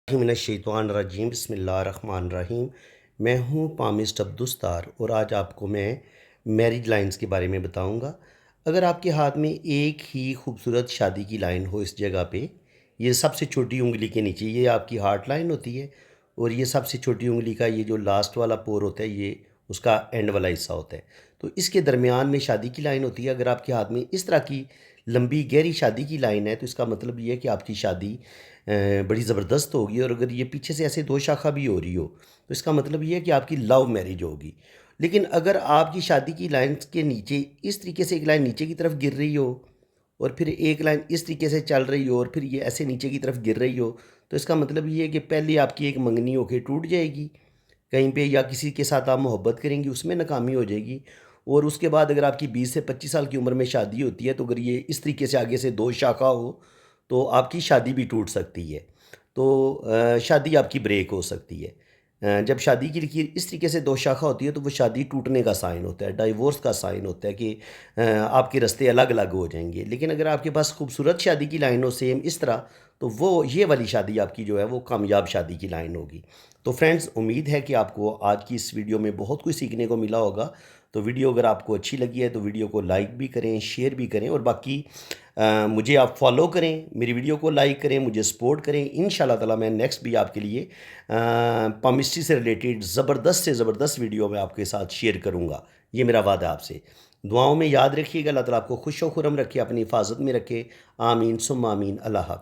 मिनश्शैतानिर्रजीम बिस्मिल्लाहिर्रहमानिर्रहीम। मैं हूँ पामिस्ट अब्दुस्तार और आज आपको मैं मैरिज लाइन्स के बारे में बताऊँगा। अगर आपके हाथ में एक ही खूबसूरत शादी की लाइन हो इस जगह पे, ये सबसे छोटी उँगली के नीचे ये आपकी हार्ट लाइन होती है और ये सबसे छोटी उँगली का ये जो लास्ट वाला पोर होता है ये उसका एंड वाला हिस्सा होता है। तो इसके दरमियान में शादी की लाइन होती है। अगर आपके हाथ में इस तरह की लंबी गहरी शादी की लाइन है तो इसका मतलब ये है कि आपकी शादी बड़ी ज़बरदस्त होगी। और अगर ये पीछे से ऐसे दो शाखा भी हो रही हो तो इसका मतलब ये है कि आपकी लव मैरिज होगी। लेकिन अगर आपकी शादी की लाइन के नीचे इस तरीके से एक लाइन नीचे की तरफ गिर रही हो और फिर एक लाइन इस तरीके से चल रही हो और फिर ये ऐसे नीचे की तरफ गिर रही हो तो इसका मतलब ये है कि पहले आपकी एक मंगनी होके टूट जाएगी कहीं पे, या किसी के साथ आप मोहब्बत करेंगी उसमें नाकामी हो जाएगी। और उसके बाद अगर आपकी 20 से 25 साल की उम्र में शादी होती है तो अगर ये इस तरीके से आगे से दो शाखा हो तो आपकी शादी भी टूट सकती है। तो शादी आपकी ब्रेक हो सकती है। जब शादी की लकीर इस तरीके से दो शाखा होती है तो वो शादी टूटने का साइन होता है, डाइवोर्स का साइन होता है कि आपके रास्ते अलग अलग हो जाएंगे। लेकिन अगर आपके पास खूबसूरत शादी की लाइन हो सेम इस तरह, तो वो ये वाली शादी आपकी जो है वो कामयाब शादी की लाइन होगी। तो फ्रेंड्स, उम्मीद है कि आपको आज की इस वीडियो में बहुत कुछ सीखने को मिला होगा। तो वीडियो अगर आपको अच्छी लगी है तो वीडियो को लाइक भी करें, शेयर भी करें और बाकी मुझे आप फॉलो करें, मेरी वीडियो को लाइक करें, मुझे सपोर्ट करें। इंशाल्लाह ताला मैं नेक्स्ट भी आपके लिए पामिस्ट्री से रिलेटेड ज़बरदस्त से ज़बरदस्त वीडियो मैं आपके साथ शेयर करूँगा। ये मेरा वादा आपसे। दुआओं में याद रखिएगा। अल्लाह ताला आपको खुश व खुरम रखे, अपनी हिफाजत में रखे। आमीन सुम्मा आमीन। अल्लाह हाफ़िज़।